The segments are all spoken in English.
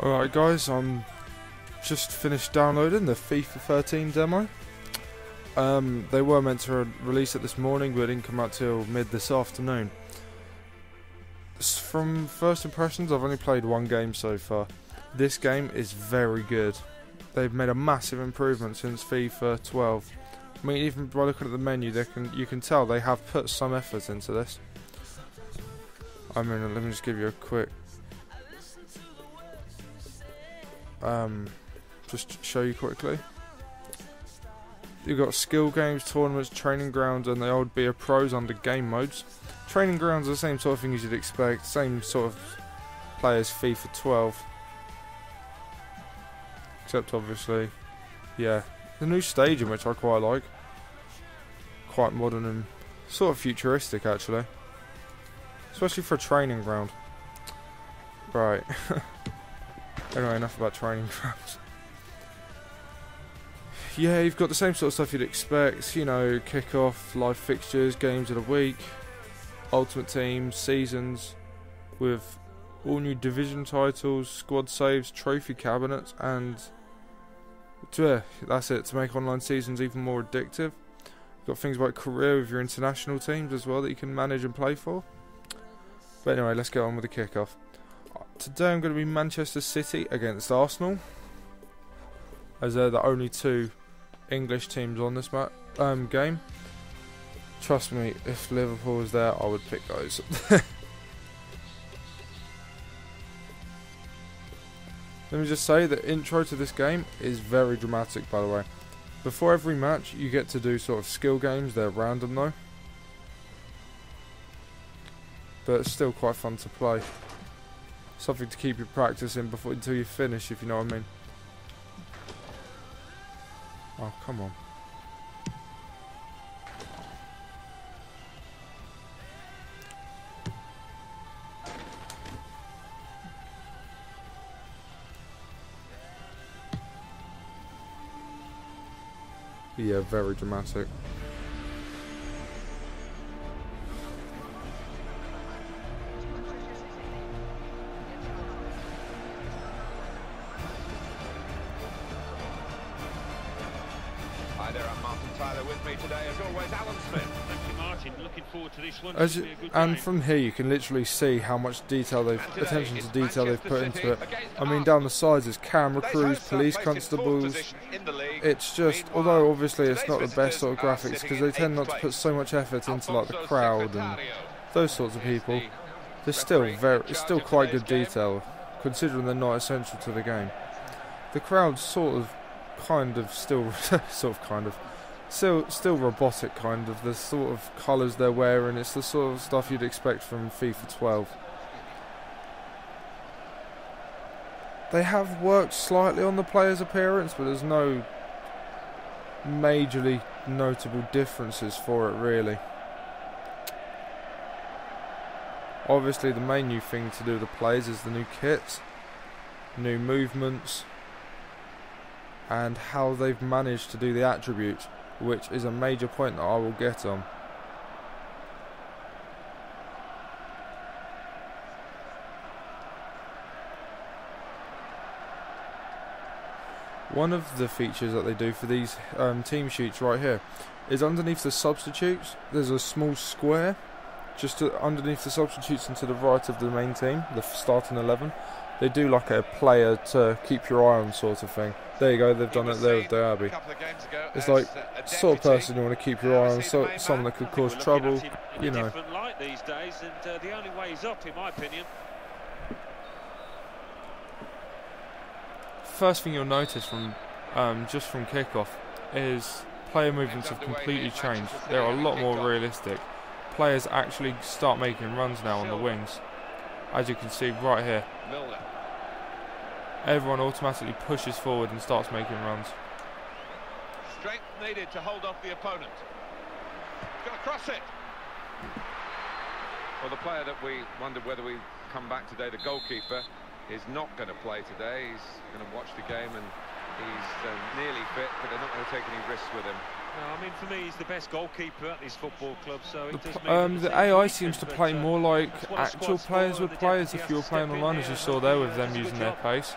Alright guys, I'm just finished downloading the FIFA 13 demo. They were meant to release it this morning, but it didn't come out till mid this afternoon. From first impressions, I've only played one game so far. This game is very good. They've made a massive improvement since FIFA 12. I mean, even by looking at the menu, you can tell they have put some effort into this. I mean, let me just give you a quick just show you quickly. You've got skill games, tournaments, training grounds, and the old Be a Pros under game modes. Training grounds are the same sort of thing as you'd expect, same sort of play as FIFA 12. Except obviously, yeah, the new stadium, which I quite like. Quite modern and sort of futuristic actually. Especially for a training ground. Right. Anyway, enough about training grounds. Yeah, you've got the same sort of stuff you'd expect, you know, kick-off, live fixtures, games of the week, ultimate teams, seasons, with all new division titles, squad saves, trophy cabinets, and that's it, to make online seasons even more addictive. You've got things like career with your international teams as well that you can manage and play for. But anyway, let's get on with the kick-off. Today I'm going to be Manchester City against Arsenal, as they're the only two English teams on this game. Trust me, if Liverpool was there, I would pick those. Let me just say the intro to this game is very dramatic, by the way. Before every match, you get to do sort of skill games. They're random though, but it's still quite fun to play. Something to keep you practicing until you finish, if you know what I mean. Oh, come on. Yeah, very dramatic. With me today, as always, Alan Smith. Thank you, Martin. Looking forward to this one. And from here, you can literally see how much detail attention to detail they've put into it. I mean, down the sides is camera crews, police constables. It's just, although obviously it's not the best sort of graphics because they tend not to put so much effort into like the crowd and those sorts of people. There's still it's still quite good detail considering they're not essential to the game. The crowd's still robotic kind of, the sort of colours they're wearing, it's the sort of stuff you'd expect from FIFA 12. They have worked slightly on the player's appearance, but there's no majorly notable differences for it really. Obviously the main new thing to do with the players is the new kits, new movements, and how they've managed to do the attributes, which is a major point that I will get on. One of the features that they do for these team sheets right here is underneath the substitutes, there's a small square just underneath the substitutes and to the right of the main team, the starting 11. They do like a player to keep your eye on sort of thing. There you go, they've done it there with Diaby. It's like sort of person you want to keep your eye on, someone that could cause trouble, you know. Light these days, and the only way is up, in my opinion. First thing you'll notice from just from kickoff is player movements have completely changed. They're a lot more realistic. Players actually start making runs now on the wings, as you can see right here. Everyone automatically pushes forward and starts making runs. Strength needed to hold off the opponent. He's going to cross it. Well, the player that we wondered whether we come back today, the goalkeeper, is not going to play today. He's going to watch the game and he's nearly fit, but they're not going to take any risks with him. No, I mean, for me, he's the best goalkeeper at this football club, so it does mean the AI seems to play more like actual players would play, as if you were playing online, as you saw there with them using their pace.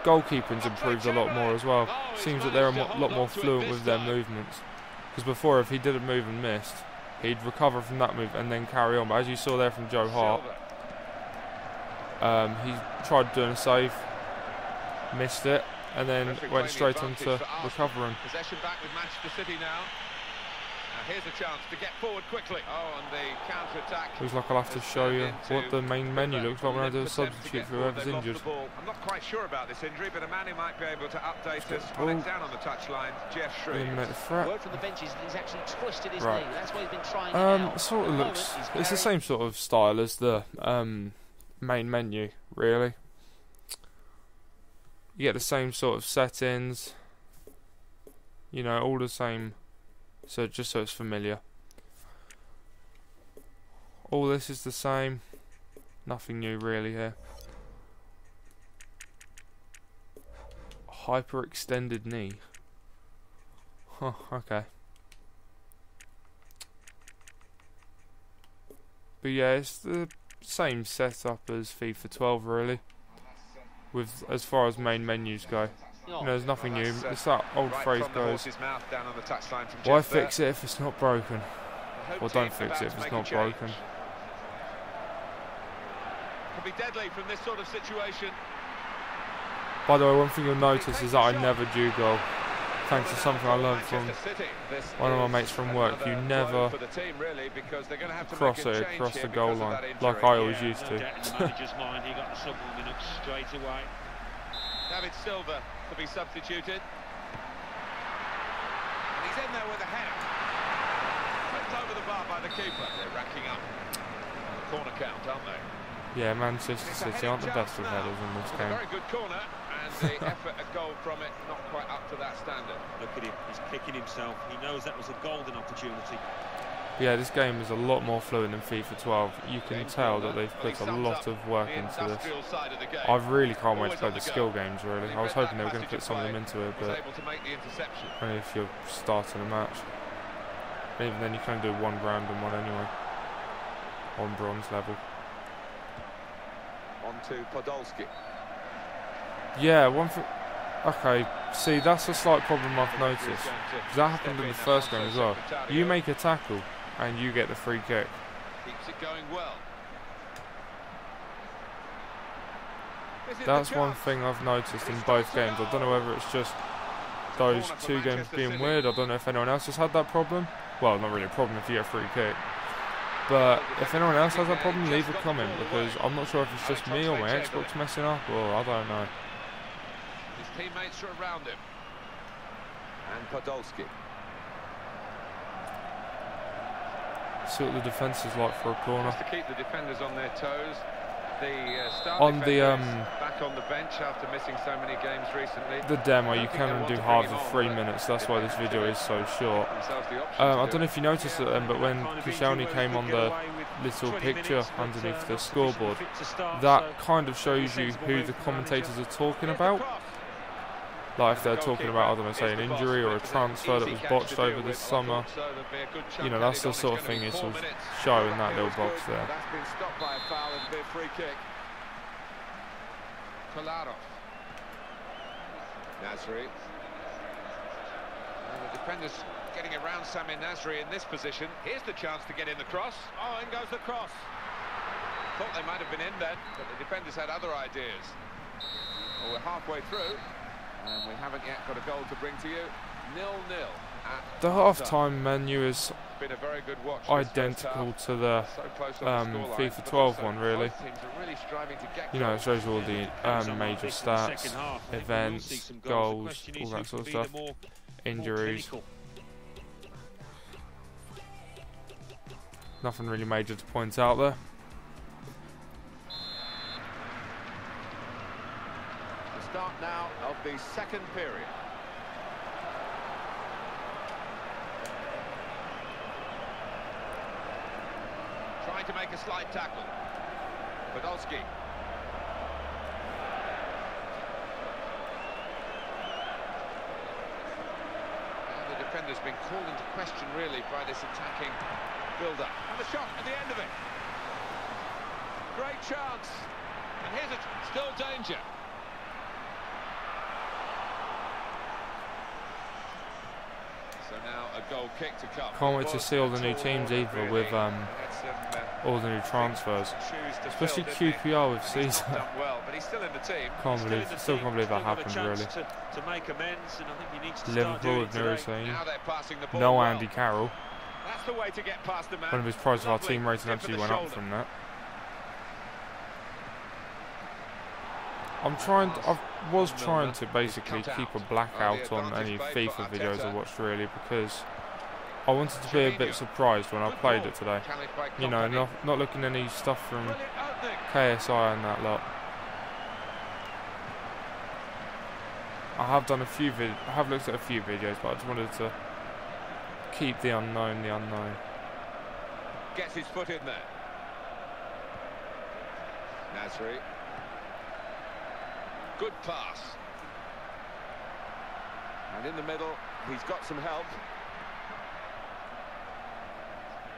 goalkeeping's improved a lot more as well. Seems that they're a lot more fluent with their movements. Because before, if he did a move and missed, he'd recover from that move and then carry on. But as you saw there from Joe Hart, he tried doing a save, missed it, and then went straight into recovering. Possession back with Manchester City now. Here's a chance to get forward quickly. Oh, and the counter-attack. Looks like I'll have to show you what the main menu looks like when I do a substitute for whoever's injured. I'm not quite sure about this injury, but a man who might be able to update us when it's down on the touchline, Jeff Shrew. Word from the benches, he's actually twisted his knee. That's why he's been trying it out. Sort of looks. It's the same sort of style as the main menu, really. You get the same sort of settings. You know, all the same. So just so it's familiar. All this is the same. Nothing new really here. Hyperextended knee. Huh, okay. But yeah, it's the same setup as FIFA 12 really. With as far as main menus go. You know, there's nothing new. It's that old phrase goes, why fix it if it's not broken? Or don't fix it if it's not broken. Could be deadly from this sort of situation. By the way, one thing you'll notice is that I never do goal. Thanks to something I learned from one of my mates from work. You never cross it across the goal line, like I always used to. David Silva to be substituted. And he's in there with a header. Flipped over the bar by the keeper. They're racking up on the corner count, aren't they? Yeah, Manchester City aren't the best with headers in this game. A very good corner, and the effort at goal from it not quite up to that standard. Look at him, he's kicking himself. He knows that was a golden opportunity. Yeah, this game is a lot more fluid than FIFA 12. You can tell that they've put a lot of work into this. I really can't wait to play the skill games, really. I was hoping they were going to put some of them into it, but only if you're starting a match. Even then, you can do one random one anyway. On bronze level. On to Podolski. Yeah, one for... Okay, see, that's a slight problem I've noticed. Because that happened in the first game as well. You make a tackle, and you get the free kick. Keeps it going well. That's one thing I've noticed in both games. I don't know whether it's just those two games being weird. I don't know if anyone else has had that problem. Well, not really a problem if you get a free kick. But if anyone else has that problem, leave a comment, because I'm not sure if it's just me or my Xbox messing up, or I don't know. His teammates are around him. And Podolski. See what the defence is like for a corner. Just to keep the defenders on their toes. The back on the bench after missing so many games recently. The demo, you can only do half of 3 minutes. That's why this video is so short. I don't know if you noticed it then, but when Koscielny came on the little picture underneath the scoreboard, that kind of shows you who the commentators are talking about. Like if they're talking about, I don't know, say an injury or a transfer that was botched over this summer. You know, that's the sort of thing it's all show in that little box there. That's been stopped by a foul. It'll be a free kick. Kolarov. Nasri. And the defenders getting around Sami Nasri in this position. Here's the chance to get in the cross. Oh, in goes the cross. Thought they might have been in then, but the defenders had other ideas. Well, we're halfway through. And we haven't yet got a goal to bring to you. 0-0. The half-time menu is been a very good watch identical to the FIFA 12 one, really. You know, it shows all the major stats, events, goals, all that sort of stuff, injuries. Nothing really major to point out there. Start now of the second period. Trying to make a slight tackle. Podolski. And the defender's been called into question really by this attacking build-up. And the shot at the end of it. Great chance. And here's still danger. goal kick to come. Can't wait to see all the new teams either with all the new transfers, especially QPR with Caesar. Still can't believe that happened really. Liverpool with Nursein, no Andy Carroll. One of his price of our team rating actually went up from that. I was trying to basically keep a blackout on any FIFA videos I watched really, because I wanted to be a bit surprised when I played it today. You know, not looking at any stuff from KSI and that lot. I have done I have looked at a few videos, but I just wanted to keep the unknown the unknown. Gets his foot in there. Nasri. Good pass. And in the middle, he's got some help.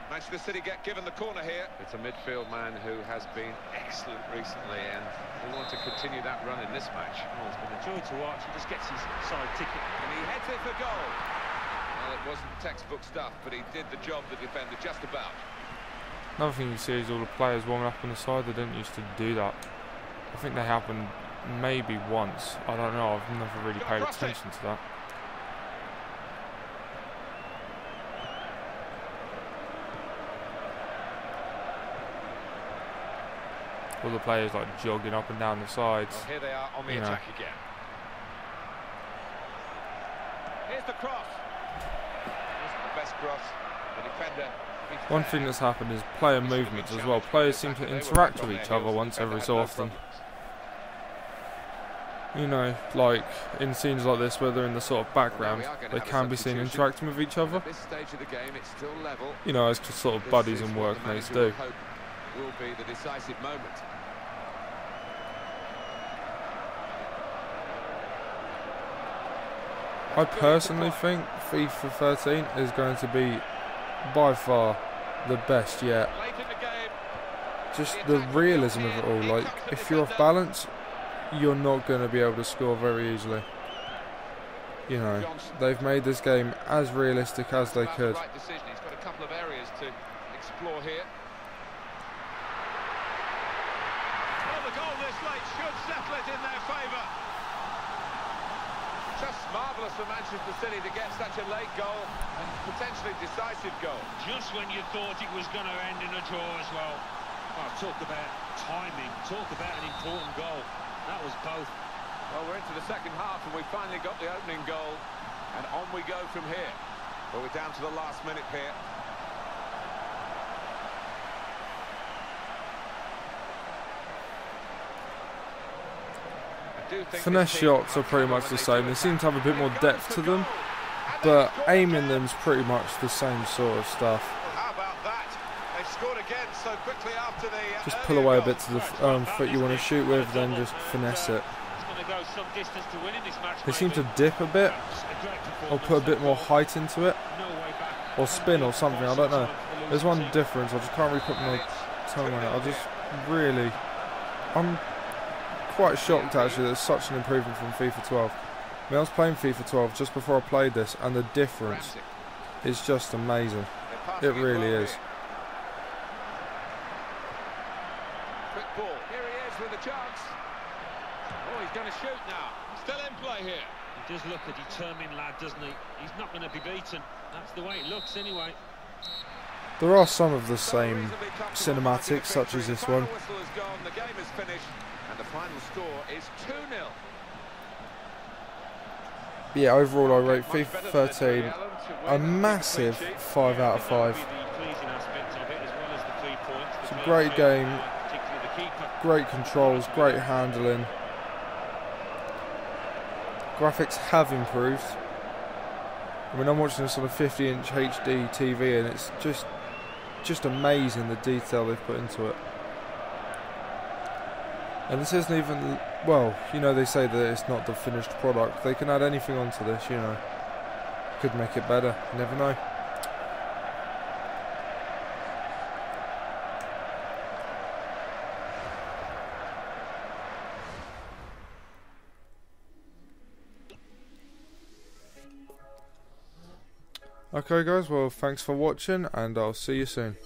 Manchester City get given the corner here. It's a midfield man who has been excellent recently, and we want to continue that run in this match. Oh, it's been a joy to watch. He just gets his side ticket. And he heads it for goal. Well, it wasn't textbook stuff, but he did the job, the defender, just about. Another thing you see is all the players warming up on the side. They didn't used to do that. I think they happened maybe once. I don't know. I've never really paid attention to that. All the players like jogging up and down the sides. Well, here they are on the attack again. Here's the cross. Here's the best cross. The defender. One thing that's happened is player movements as well. Players seem to interact with each other once every so often. You know, like in scenes like this where they're in the sort of background, they can be seen interacting with each other. You know, as sort of buddies and workmates do. Will be the decisive moment. I personally think FIFA 13 is going to be by far the best yet. Just the realism of it all. Like, if you're off balance, you're not going to be able to score very easily. You know, they've made this game as realistic as they could. He's got a couple of areas to explore here. Should settle it in their favour. Just marvellous for Manchester City to get such a late goal and potentially decisive goal. Just when you thought it was going to end in a draw as well. Oh, talk about timing, talk about an important goal. That was both. Well, we're into the second half and we finally got the opening goal, and on we go from here. But we're down to the last minute here. Finesse shots are pretty much the same. They seem to have a bit more depth to them, but aiming them's pretty much the same sort of stuff. How about that? They've scored again so quickly after the just pull away a bit to the foot you want to shoot with, then just finesse it. They seem to dip a bit, or put a bit more height into it, or spin or something, I don't know. There's one difference, I just can't really put my tongue on it. I'm quite shocked actually that it's such an improvement from FIFA 12. I mean, I was playing FIFA 12 just before I played this, and the difference is just amazing. It really is. Quick ball. Here he is with a chance. Oh, he's going to shoot now. Still in play here. He does look a determined lad, doesn't he? He's not going to be beaten. That's the way it looks anyway. There are some of the same cinematics, such as this one. The game is finished. And the final score is 2-0. Yeah, overall I rate FIFA 13 a massive 5 out of 5. It's a great game, great controls, great handling. Graphics have improved. I mean, I'm watching this on a 50-inch HD TV and it's just amazing the detail they've put into it. And this isn't even, well, you know, they say that it's not the finished product. They can add anything onto this, you know. Could make it better, you never know. Okay guys, well thanks for watching and I'll see you soon.